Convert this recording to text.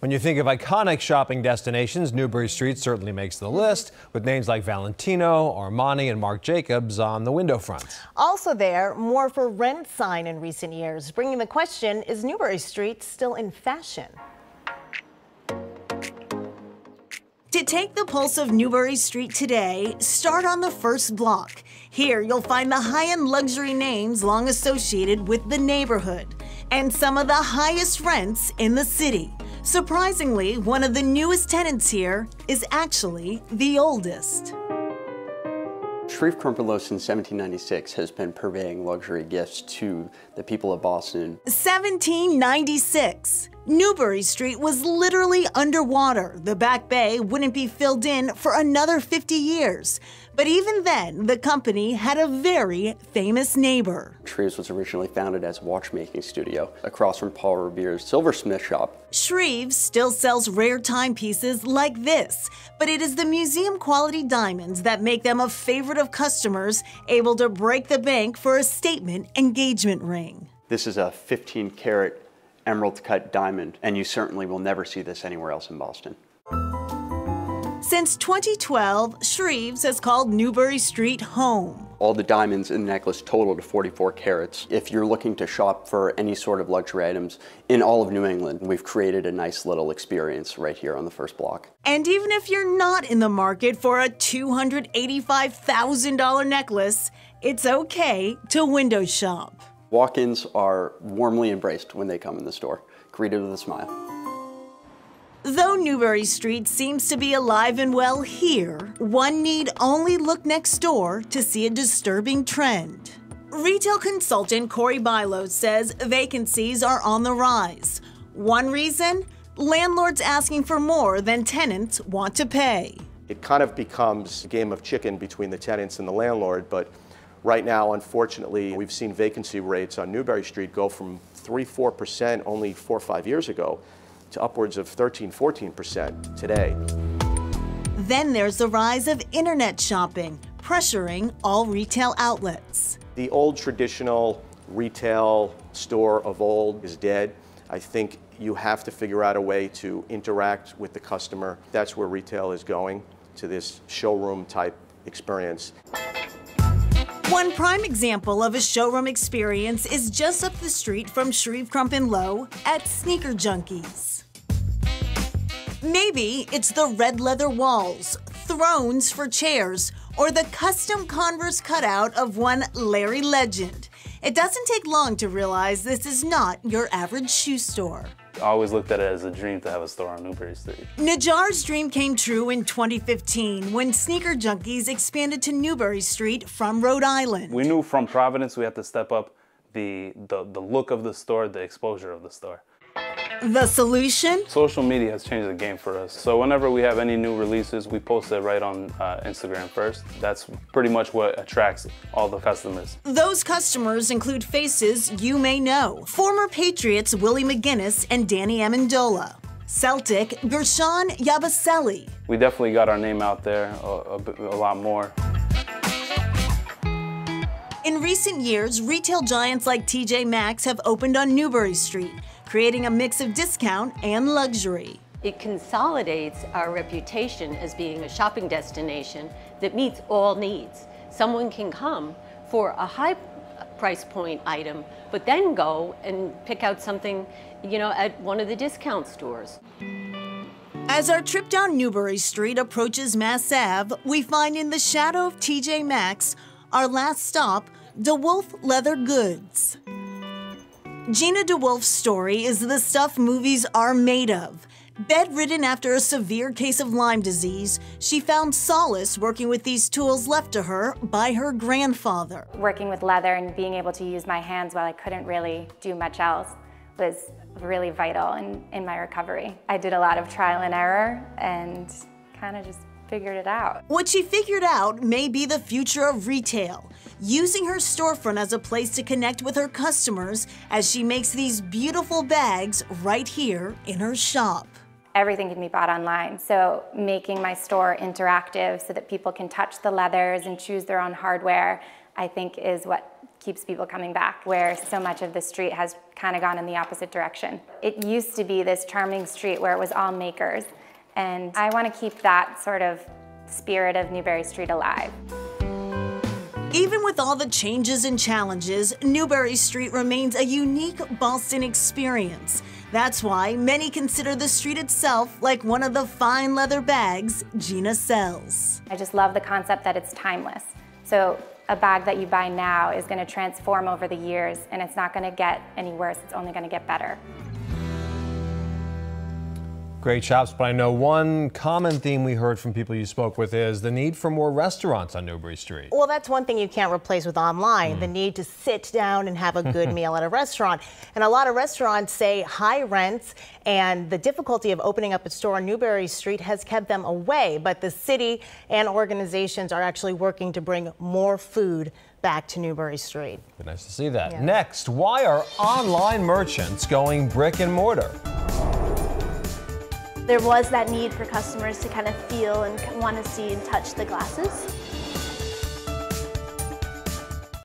When you think of iconic shopping destinations, Newbury Street certainly makes the list, with names like Valentino, Armani, and Marc Jacobs on the window fronts. Also there, more for rent sign in recent years, bringing the question, is Newbury Street still in fashion? To take the pulse of Newbury Street today, start on the first block. Here you'll find the high-end luxury names long associated with the neighborhood and some of the highest rents in the city. Surprisingly, one of the newest tenants here is actually the oldest. Shreve Crumpenlow since 1796 has been purveying luxury gifts to the people of Boston. 1796. Newbury Street was literally underwater. The Back Bay wouldn't be filled in for another 50 years. But even then, the company had a very famous neighbor. Shreve's was originally founded as a watchmaking studio across from Paul Revere's silversmith shop. Shreve's still sells rare timepieces like this, but it is the museum-quality diamonds that make them a favorite of customers able to break the bank for a statement engagement ring. This is a 15-carat emerald-cut diamond, and you certainly will never see this anywhere else in Boston. Since 2012, Shreve's has called Newbury Street home. All the diamonds in the necklace total to 44 carats. If you're looking to shop for any sort of luxury items in all of New England, we've created a nice little experience right here on the first block. And even if you're not in the market for a $285,000 necklace, it's okay to window shop. Walk-ins are warmly embraced when they come in the store, greeted with a smile. Though Newbury Street seems to be alive and well here, one need only look next door to see a disturbing trend. Retail consultant Corey Bilo says vacancies are on the rise. One reason? Landlords asking for more than tenants want to pay. It kind of becomes a game of chicken between the tenants and the landlord, but right now, unfortunately, we've seen vacancy rates on Newbury Street go from 3–4% only 4 or 5 years ago to upwards of 13–14% today. Then there's the rise of internet shopping, pressuring all retail outlets. The old traditional retail store of old is dead. I think you have to figure out a way to interact with the customer. That's where retail is going, to this showroom type experience. One prime example of a showroom experience is just up the street from Shreve Crumpenlow at Sneaker Junkies. Maybe it's the red leather walls, thrones for chairs, or the custom Converse cutout of one Larry Legend. It doesn't take long to realize this is not your average shoe store. I always looked at it as a dream to have a store on Newbury Street. Najar's dream came true in 2015 when Sneaker Junkies expanded to Newbury Street from Rhode Island. We knew from Providence we had to step up the look of the store, the exposure of the store. The solution? Social media has changed the game for us. So whenever we have any new releases, we post it right on Instagram first. That's pretty much what attracts all the customers. Those customers include faces you may know. Former Patriots Willie McGinnis and Danny Amendola. Celtic Gershon Yabusele. We definitely got our name out there a lot more. In recent years, retail giants like TJ Maxx have opened on Newbury Street, creating a mix of discount and luxury. It consolidates our reputation as being a shopping destination that meets all needs. Someone can come for a high price point item, but then go and pick out something, at one of the discount stores. As our trip down Newbury Street approaches Mass Ave, we find in the shadow of TJ Maxx our last stop, DeWolf Leather Goods. Gina DeWolf's story is the stuff movies are made of. Bedridden after a severe case of Lyme disease, she found solace working with these tools left to her by her grandfather. Working with leather and being able to use my hands while I couldn't really do much else was really vital in my recovery. I did a lot of trial and error and kind of just figured it out. What she figured out may be the future of retail, using her storefront as a place to connect with her customers as she makes these beautiful bags right here in her shop. Everything can be bought online, so making my store interactive so that people can touch the leathers and choose their own hardware, I think is what keeps people coming back, where so much of the street has kind of gone in the opposite direction. It used to be this charming street where it was all makers, and I want to keep that sort of spirit of Newbury Street alive. Even with all the changes and challenges, Newbury Street remains a unique Boston experience. That's why many consider the street itself like one of the fine leather bags Gina sells. I just love the concept that it's timeless. So a bag that you buy now is going to transform over the years, and it's not going to get any worse, it's only going to get better. Great shops, but I know one common theme we heard from people you spoke with is the need for more restaurants on Newbury Street. Well, that's one thing you can't replace with online, the need to sit down and have a good meal at a restaurant. And a lot of restaurants say high rents and the difficulty of opening up a store on Newbury Street has kept them away. But the city and organizations are actually working to bring more food back to Newbury Street. Good, nice to see that. Yeah. Next, why are online merchants going brick and mortar? There was that need for customers to kind of feel and want to see and touch the glasses.